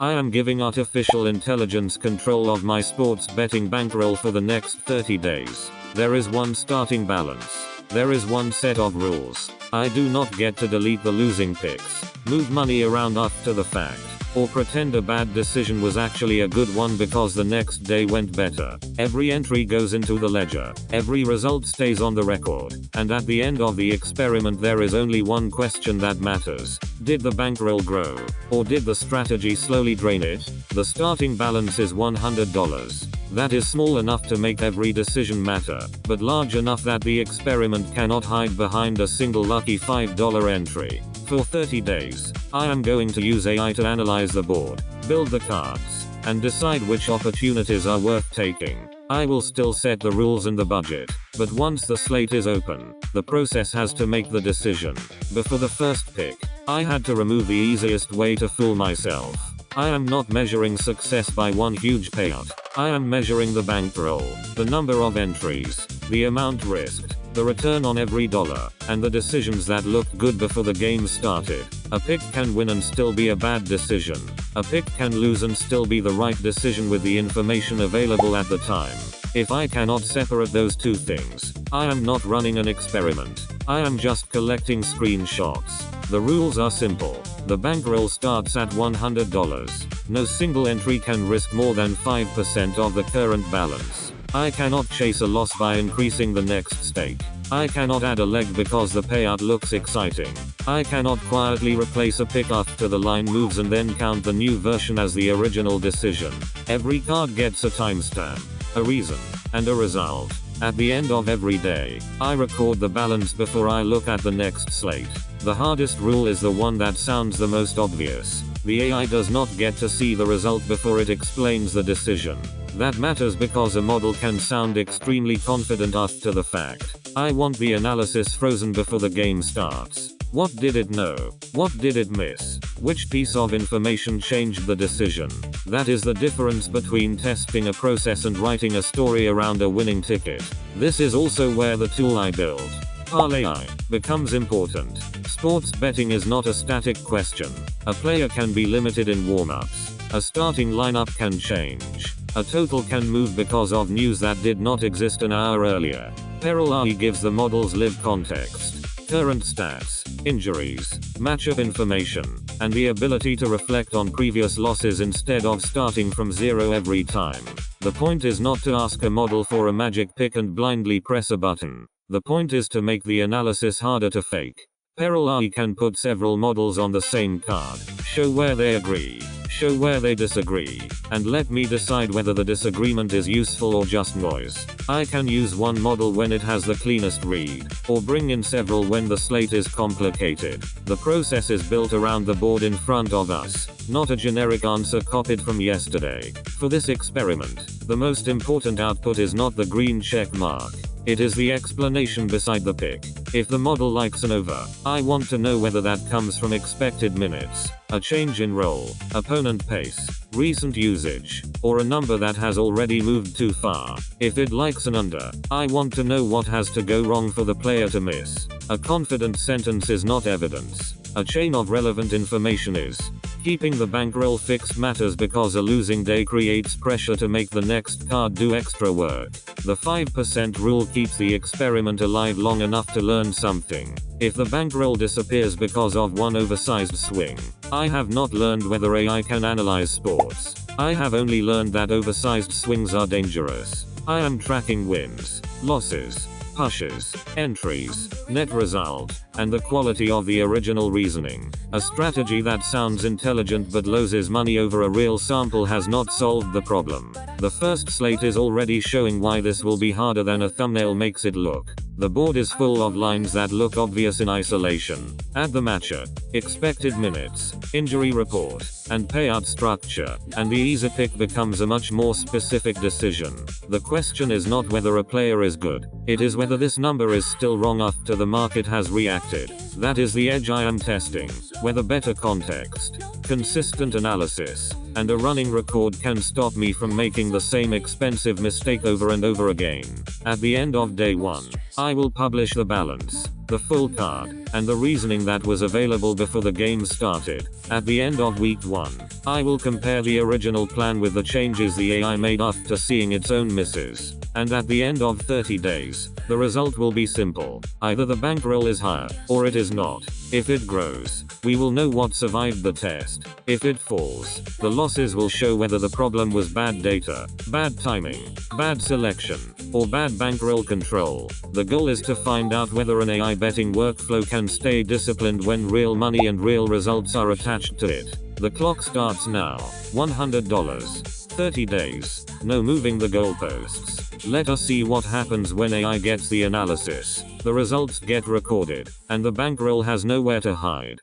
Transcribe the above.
I am giving artificial intelligence control of my sports betting bankroll for the next 30 days. There is one starting balance. There is one set of rules. I do not get to delete the losing picks, move money around after the fact, or pretend a bad decision was actually a good one because the next day went better. Every entry goes into the ledger. Every result stays on the record. And at the end of the experiment there is only one question that matters. Did the bankroll grow? Or did the strategy slowly drain it? The starting balance is $100. That is small enough to make every decision matter, but large enough that the experiment cannot hide behind a single lucky $5 entry. For 30 days, I am going to use AI to analyze the board, build the cards, and decide which opportunities are worth taking. I will still set the rules and the budget, but once the slate is open, the process has to make the decision. Before the first pick, I had to remove the easiest way to fool myself. I am not measuring success by one huge payout. I am measuring the bankroll, the number of entries, the amount risked, the return on every dollar, and the decisions that looked good before the game started. A pick can win and still be a bad decision. A pick can lose and still be the right decision with the information available at the time. If I cannot separate those two things, I am not running an experiment. I am just collecting screenshots. The rules are simple. The bankroll starts at $100. No single entry can risk more than 5% of the current balance. I cannot chase a loss by increasing the next stake. I cannot add a leg because the payout looks exciting. I cannot quietly replace a pick after the line moves and then count the new version as the original decision. Every card gets a timestamp, a reason, and a result. At the end of every day, I record the balance before I look at the next slate. The hardest rule is the one that sounds the most obvious. The AI does not get to see the result before it explains the decision. That matters because a model can sound extremely confident after the fact. I want the analysis frozen before the game starts. What did it know? What did it miss? Which piece of information changed the decision? That is the difference between testing a process and writing a story around a winning ticket. This is also where the tool I build, ParlAI, becomes important. Sports betting is not a static question. A player can be limited in warm-ups. A starting lineup can change. A total can move because of news that did not exist an hour earlier. ParlAI gives the models live context, current stats, injuries, matchup information, and the ability to reflect on previous losses instead of starting from zero every time. The point is not to ask a model for a magic pick and blindly press a button. The point is to make the analysis harder to fake. ParlAI can put several models on the same card, show where they agree, show where they disagree, and let me decide whether the disagreement is useful or just noise. I can use one model when it has the cleanest read, or bring in several when the slate is complicated. The process is built around the board in front of us, not a generic answer copied from yesterday. For this experiment, the most important output is not the green check mark. It is the explanation beside the pick. If the model likes an over, I want to know whether that comes from expected minutes, a change in role, opponent pace, recent usage, or a number that has already moved too far. If it likes an under, I want to know what has to go wrong for the player to miss. A confident sentence is not evidence. A chain of relevant information is. Keeping the bankroll fixed matters because a losing day creates pressure to make the next card do extra work. The 5% rule keeps the experiment alive long enough to learn something. If the bankroll disappears because of one oversized swing, I have not learned whether AI can analyze sports. I have only learned that oversized swings are dangerous. I am tracking wins, losses, pushes, entries, net result, and the quality of the original reasoning. A strategy that sounds intelligent but loses money over a real sample has not solved the problem. The first slate is already showing why this will be harder than a thumbnail makes it look. The board is full of lines that look obvious in isolation. Add the matchup, expected minutes, injury report, and payout structure, and the easy pick becomes a much more specific decision. The question is not whether a player is good, it is whether this number is still wrong after the market has reacted. That is the edge I am testing. Whether better context, consistent analysis, and a running record can stop me from making the same expensive mistake over and over again. At the end of day 1, I will publish the balance, the full card, and the reasoning that was available before the game started. At the end of week 1, I will compare the original plan with the changes the AI made after seeing its own misses. And at the end of 30 days, the result will be simple. Either the bankroll is higher, or it is not. If it grows, we will know what survived the test. If it falls, the losses will show whether the problem was bad data, bad timing, bad selection, or bad bankroll control. The goal is to find out whether an AI betting workflow can stay disciplined when real money and real results are attached to it. The clock starts now. $100. 30 days. No moving the goalposts. Let us see what happens when AI gets the analysis. The results get recorded, and the bankroll has nowhere to hide.